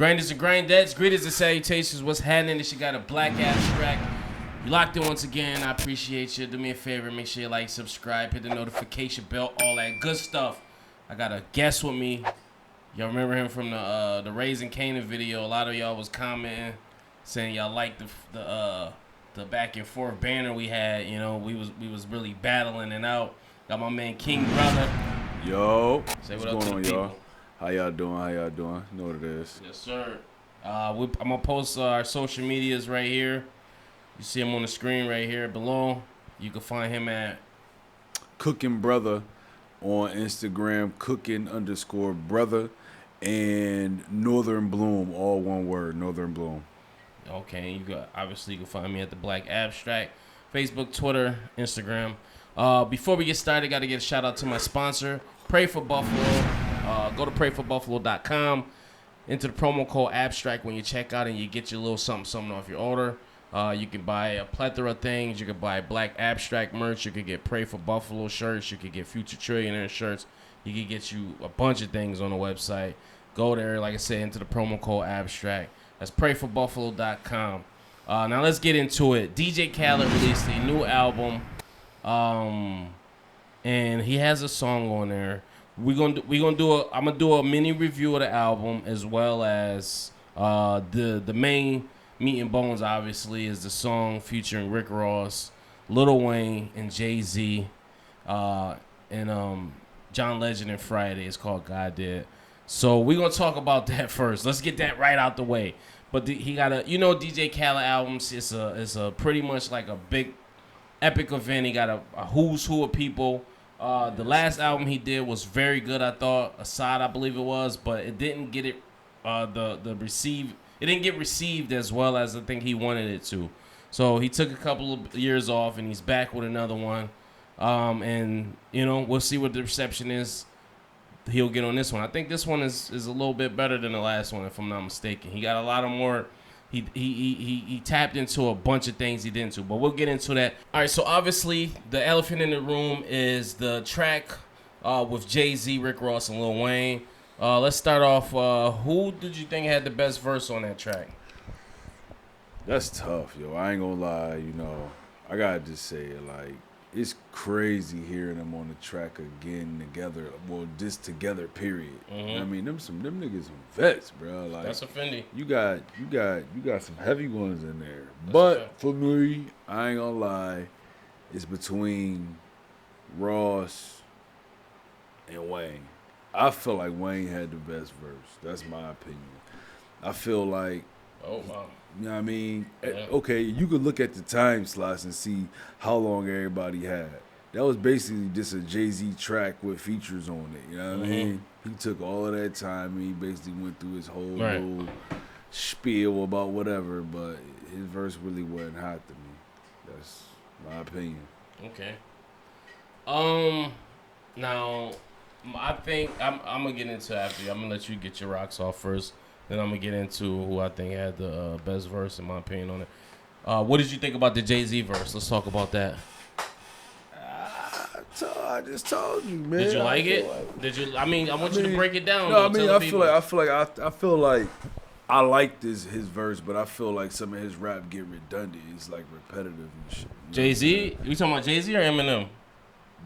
Grinders and grindettes, greetings and salutations. What's happening? This you got a black abstract. You locked in once again. I appreciate you. Do me a favor. Make sure you like, subscribe, hit the notification bell, all that good stuff. I got a guest with me. Y'all remember him from the Raising Canaan video. A lot of y'all was commenting, saying y'all liked the back and forth banner we had. You know, we was really battling it out. Got my man King Brother. Yo, Say what's what up to going the on, y'all? people. How y'all doing? You know what it is. Yes, sir. I'm gonna post our social medias right here. You see him on the screen right here below. You can find him at Cooking Brother on Instagram, cooking_brother, and Northern Bloom, all one word, Northern Bloom. Okay, you can find me at the Black Abstract, Facebook, Twitter, Instagram. Before we get started, got to get a shout out to my sponsor, Pray for Buffalo. Go to prayforbuffalo.com. Enter the promo code Abstract when you check out, and you get your little something off your order. You can buy a plethora of things. You can buy Black Abstract merch. You can get Pray for Buffalo shirts. You can get Future Trillionaire shirts. You can get you a bunch of things on the website. Go there, like I said, enter the promo code Abstract. That's prayforbuffalo.com. Now let's get into it. DJ Khaled released a new album, and he has a song on there. I'm gonna do a mini review of the album, as well as the main meat and bones. Obviously, is the song featuring Rick Ross, Lil Wayne, and Jay-Z, and John Legend and Friday. It's called God Did. So we're gonna talk about that first. Let's get that right out the way. But he got DJ Khaled albums. It's a pretty much like a big epic event. He got a who's who of people. The last album he did was very good, I thought. Assad, I believe it was, but it didn't get it it didn't get received as well as I think he wanted it to. So he took a couple of years off, and he's back with another one. And we'll see what the reception is he'll get on this one. I think this one is a little bit better than the last one, if I'm not mistaken. He got a lot of more. He tapped into a bunch of things he didn't do, but we'll get into that. All right, so obviously the elephant in the room is the track with Jay-Z, Rick Ross, and Lil Wayne. Let's start off. Who did you think had the best verse on that track? That's tough, yo. I ain't gonna lie, I gotta just say it, like, it's crazy hearing them on the track again together. Well, just together, period. Mm-hmm. I mean, them niggas some vets, bro. Like, that's a Fendi. You got some heavy ones in there. That's but for me, I ain't gonna lie, it's between Ross and Wayne. I feel like Wayne had the best verse. That's my opinion. I feel like, oh wow, you know what I mean? Yeah. Okay, you could look at the time slots and see how long everybody had. That was basically just a Jay-Z track with features on it. You know what I mean? He took all of that time and he basically went through his whole little spiel about whatever, but his verse really wasn't hot to me. That's my opinion. Okay. Now, I think I'm gonna get into after you. I'm gonna let you get your rocks off first. Then I'm gonna get into who I think had the best verse, in my opinion, on it. What did you think about the Jay-Z verse? Let's talk about that. I just told you, man. Did you like it? Did you? I want you to break it down. No, I feel like I like his verse, but I feel like some of his rap get redundant. It's like repetitive and shit. Jay-Z? You talking about Jay-Z or Eminem?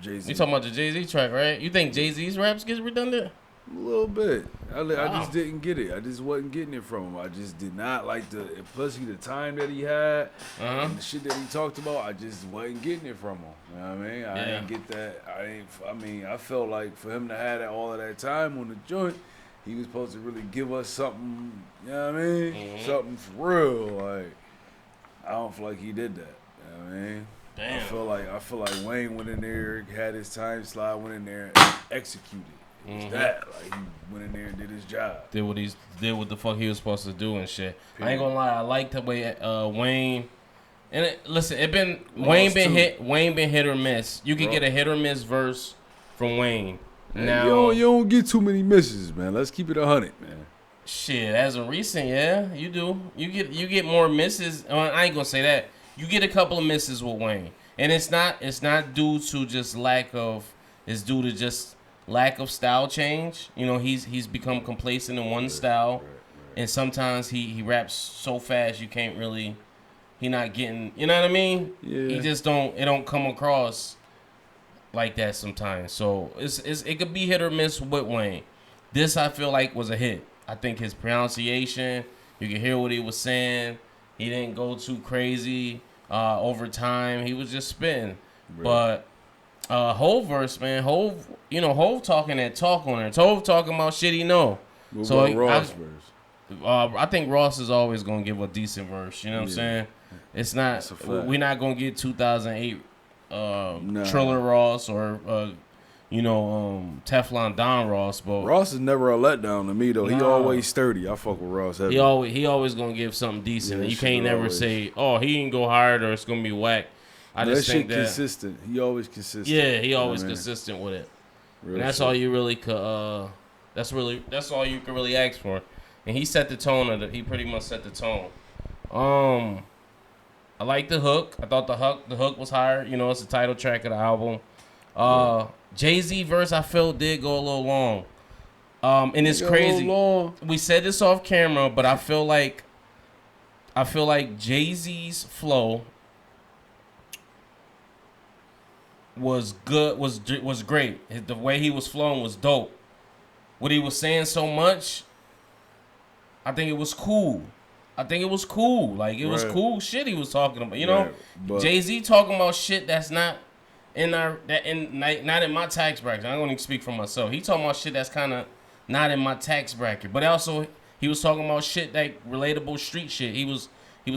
Jay-Z. You talking about the Jay-Z track, right? You think Jay-Z's raps get redundant? A little bit. I just didn't get it. I just wasn't getting it from him. I just did not like especially the time that he had and the shit that he talked about. I just wasn't getting it from him. You know what I mean? I didn't get that. I felt like for him to have all of that time on the joint, he was supposed to really give us something, you know what I mean? Something for real. Like, I don't feel like he did that. You know what I mean? Damn. I feel like Wayne went in there, had his time slot, went in there and executed. It was that. Like, he went in there and did his job. Did what the fuck he was supposed to do and shit. Period. I ain't gonna lie, I like the way Wayne. And Wayne been hit or miss. You can get a hit or miss verse from Wayne. Now you don't get too many misses, man. Let's keep it 100, man. Shit, as of recent, yeah, you do. You get more misses. I ain't gonna say that. You get a couple of misses with Wayne, and it's not due to just it's due to just lack of style change. He's become complacent in one style. and sometimes he raps so fast you can't really. He not getting. You know what I mean? Yeah. He just don't. It don't come across like that sometimes. So it could be hit or miss with Wayne. This I feel like was a hit. I think his pronunciation, you can hear what he was saying. He didn't go too crazy over time. He was just spitting. Right. But Hove verse, man, Hove talking that talk on it. Hove talking about shit he know. What about Ross verse? I think Ross is always gonna give a decent verse. You know what I'm saying? It's not. We're not gonna get 2008 Triller Ross or Teflon Don Ross, but Ross is never a letdown to me though. He always sturdy. I fuck with Ross heavy. He always gonna give something decent. Yeah, you can't never say, oh, he can go hard or it's gonna be whack. I just think that consistent. He always consistent. Yeah, he always consistent with it. And that's all you really could. That's all you could really ask for. And he set the tone. He pretty much set the tone. I like the hook. I thought the hook was higher. You know, it's the title track of the album. Jay-Z verse I feel did go a little long. And it's crazy. We said this off camera, but I feel like Jay-Z's flow was good, was great. The way he was flowing was dope. What he was saying so much, I think it was cool. Like, it was cool shit he was talking about. You know, Jay-Z talking about shit that's not not in my tax bracket. I'm going to speak for myself. He talking about shit that's kind of not in my tax bracket. But also, he was talking about shit like relatable street shit. He was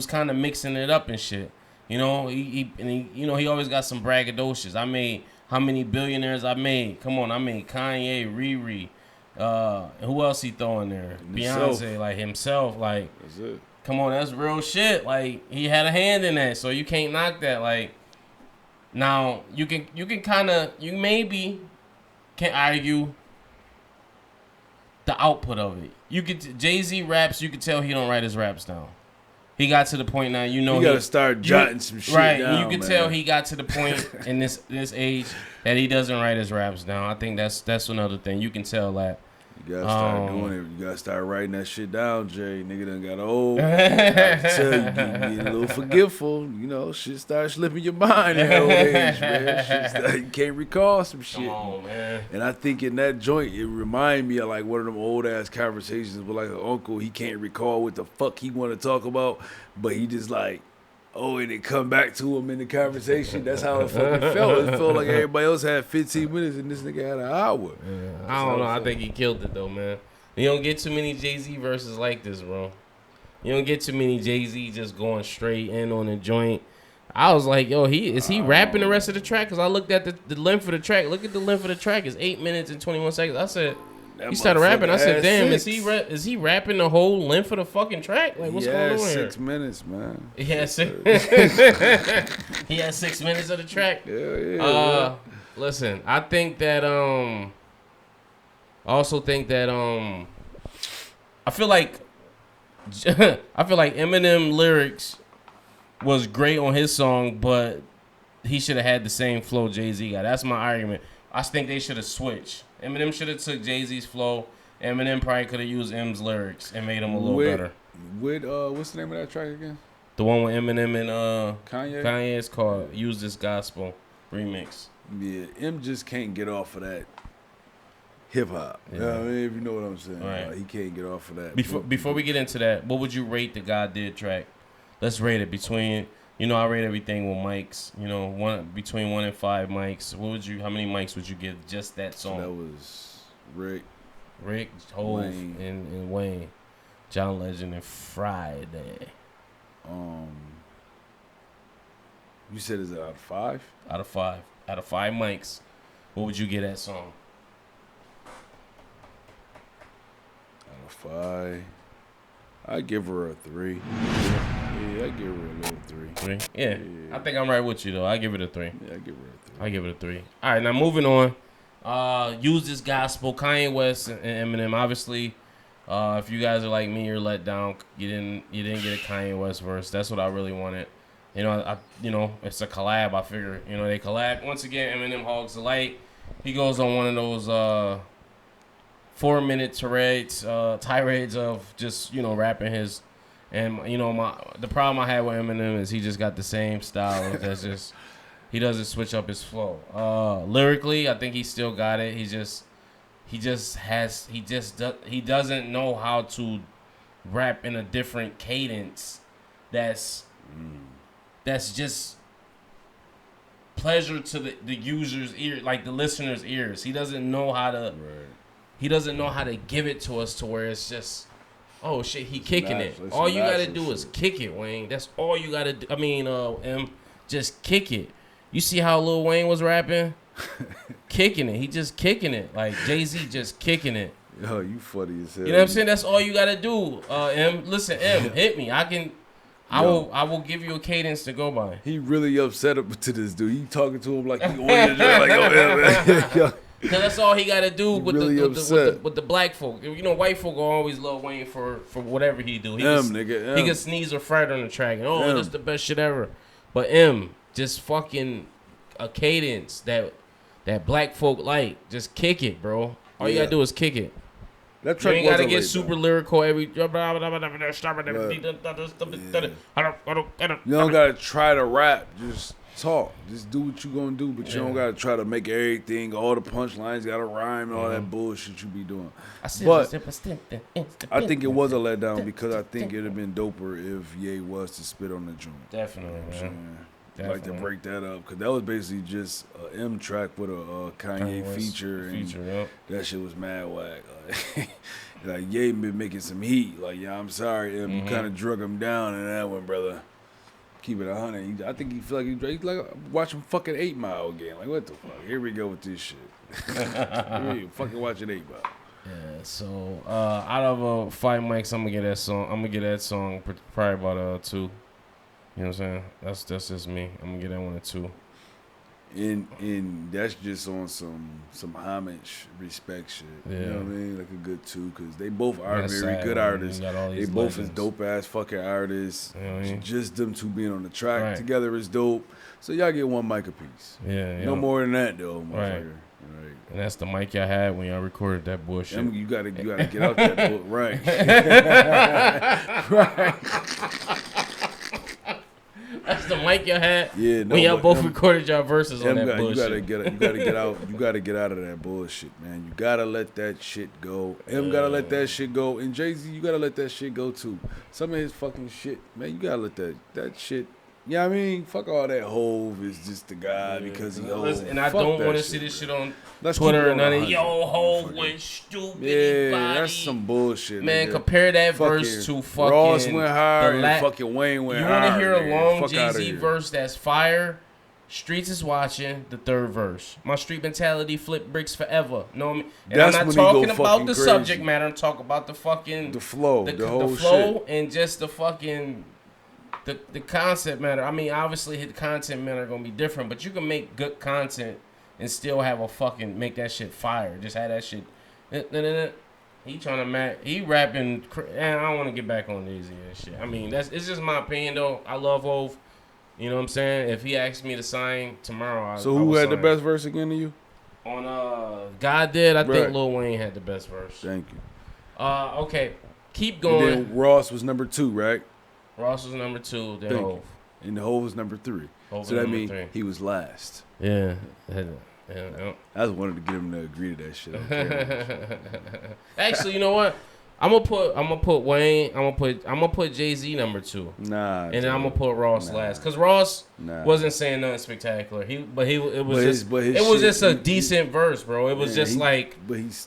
kind of mixing it up and shit. You know, he always got some braggadocious. I made how many billionaires I made? Come on, I made Kanye, Riri. Who else he throwing there? Beyonce, like himself, like. That's it. Come on, that's real shit. Like, he had a hand in that, so you can't knock that. Like, now you maybe can argue the output of it. Jay-Z raps, you could tell he don't write his raps down. He got to the point now, you gotta start jotting some shit down. Right, you can tell he got to the point in this age that he doesn't write his raps down. I think that's another thing. You can tell that. You gotta start doing it. You gotta start writing that shit down, Jay. Nigga done got old. I tell you, get a little forgetful. You know, shit start slipping your mind at old age, man. You can't recall some shit. Come on, man. And I think in that joint, it remind me of like one of them old ass conversations with like an uncle. He can't recall what the fuck he want to talk about, but he just like, and it come back to him in the conversation. That's how it fucking felt. It felt like everybody else had 15 minutes and this nigga had an hour. Yeah. I don't know. I think he killed it though, man. You don't get too many Jay-Z verses like this, bro. You don't get too many Jay-Z just going straight in on the joint. I was like, yo, is he rapping the rest of the track? Because I looked at the length of the track. Look at the length of the track. It's 8 minutes and 21 seconds. I said, he started rapping. I said, damn, is he rapping the whole length of the fucking track? Like, what's going on here? 6 minutes, man. He had 6 He had 6 minutes of the track. Yeah. Listen, I think that I feel like Eminem lyrics was great on his song, but he should have had the same flow Jay-Z got. That's my argument. I think they should have switched. Eminem should have took Jay-Z's flow. Eminem probably could have used M's lyrics and made them a little better. What's the name of that track again? The one with Eminem and Kanye? Kanye is called Use This Gospel Remix. Yeah, M just can't get off of that hip-hop. Yeah. You know what I mean? If you know what I'm saying. Right. He can't get off of that. Before we get into that, what would you rate the God Did track? Let's rate it between... I rate everything with mics. Between 1 and 5 mics. How many mics would you give just that song? So that was Rick, Hove, and Wayne. John Legend and Friday. You said is it out of 5? Out of 5. Out of 5 mics, what would you give that song? Out of 5, I'd give her a 3. Yeah, I give her a little 3. 3? Yeah. I think I'm right with you, though. I give it a 3. Yeah, I give her a 3. I give it a 3. All right, now moving on. Use This Gospel, Kanye West and Eminem. Obviously, if you guys are like me, you're let down. You didn't get a Kanye West verse. That's what I really wanted. It's a collab. I figure, they collab. Once again, Eminem hogs the light. He goes on one of those 4-minute tirades of just, you know, rapping his. And, you know, the problem I had with Eminem is he just got the same style. That's just, he doesn't switch up his flow. Lyrically, I think he still got it. He doesn't know how to rap in a different cadence that's just pleasure to the user's ear, like the listener's ears. He doesn't know how to give it to us to where it's just, oh shit, he kicking it. All you gotta do is kick it, Wayne. That's all you gotta do. I mean, just kick it. You see how Lil Wayne was rapping? Kicking it. He just kicking it. Like Jay-Z just kicking it. Yo, you funny as hell. You know what I'm saying? That's all you gotta do. Listen, hit me. I will give you a cadence to go by. He really upset up to this dude. He talking to him like he wanted to like, yo. Cause that's all he gotta do with the black folk. You know, white folk always love Wayne for whatever he do. He can sneeze or fart on the track, and that's the best shit ever. But just fucking a cadence that black folk like. Just kick it, bro. All you gotta do is kick it. That you ain't gotta get super lyrical every. You don't gotta try to rap. Just talk. Just do what you gonna do, but you don't gotta try to make everything. All the punchlines gotta rhyme and all that bullshit you be doing. But I think it was a letdown because I think it'd have been doper if Ye was to spit on the joint. Definitely, man. I'd like to break that up because that was basically just an M track with a Kanye feature. That shit was mad whack. Like Ye been making some heat. Like, yeah, I'm sorry, M. You kind of drug him down in that one, brother. Keep it 100. I think he feel like he's like watching fucking 8 Mile again. Like, what the fuck? Here we go with this shit. Fucking watching 8 Mile. Yeah. So out of 5 mics, I'm gonna get that song. I'm gonna get that song probably about 2. You know what I'm saying? That's just me. I'm gonna get that one at 2. And that's just on some homage, respect shit. Yeah. You know what I mean? Like a good 2, because they both are very good artists. They both is dope ass fucking artists. You know what I mean? Just them 2 being on the track together is dope. So y'all get 1 mic apiece. Yeah. No more than that though, motherfucker. Right. And that's the mic y'all had when y'all recorded that bullshit. You gotta get out that book, right? Right. That's the mic y'all had. Yeah, when y'all both recorded y'all verses on that bullshit. You gotta get out. You gotta get out of that bullshit, man. You gotta let that shit go. M gotta let that shit go, and Jay-Z, you gotta let that shit go too. Some of his fucking shit, man. You gotta let that shit. You know what I mean? Fuck all that. Hove is just the guy because he Hove. And I don't want to see this shit on Twitter or none of Hove went stupid. Yeah, that's some bullshit. Man, compare that verse to fucking Ross went hard and fucking Wayne went hard. You want to hear a long Jay-Z verse that's fire? Streets is watching the 3rd verse. My street mentality flip bricks forever. Know me? And I'm not talking about the subject matter. I'm talking about the fucking the flow, the whole flow, shit. and just the fucking. The concept matter. I mean, obviously, the content matter gonna be different, but you can make good content and still have a fucking make that shit fire. Just have that shit. He trying to he rapping. And I don't want to get back on Jay-Z and shit. I mean, it's just my opinion though. I love Hov. You know what I'm saying? If he asked me to sign tomorrow, so who had the best verse again to you? On God did. I think Lil Wayne had the best verse. Thank you. Okay, keep going. And then Ross was number 2, right? Ross was number 2, then Hov. And the Hov was number 3. So that means he was last. Yeah. I just wanted to get him to agree to that shit. Actually, you know what? I'm gonna put Wayne. I'm gonna put Jay-Z number 2. Nah. And then I'm gonna put Ross last, cause Ross wasn't saying nothing spectacular. It was just a decent verse, bro. It was just like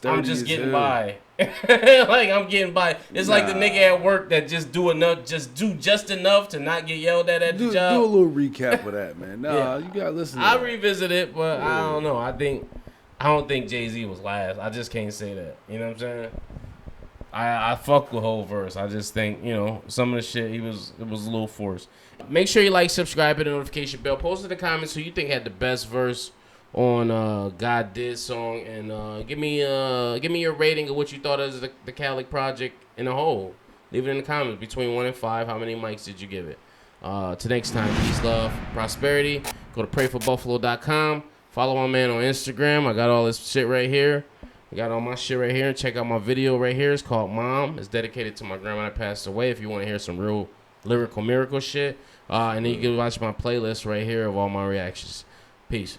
I'm just getting by. Like I'm getting by. It's like the nigga at work that just do just enough to not get yelled at the job. Do a little recap of that, man. Nah, you gotta listen. I revisit it, but I don't know. I don't think Jay-Z was last. I just can't say that. You know what I'm saying? I fuck with whole verse. I just think, you know, some of the shit it was a little forced. Make sure you like, subscribe, hit the notification bell. Post in the comments who you think had the best verse on God Did song, and give me your rating of what you thought of the Khaled project in a whole. Leave it in the comments between 1 and 5. How many mics did you give it? Till next time, peace, love, prosperity. Go to prayforbuffalo.com. Follow my man on Instagram. I got all this shit right here. I got all my shit right here. Check out my video right here. It's called Mom. It's dedicated to my grandma that passed away. If you want to hear some real lyrical miracle shit. And then you can watch my playlist right here of all my reactions. Peace.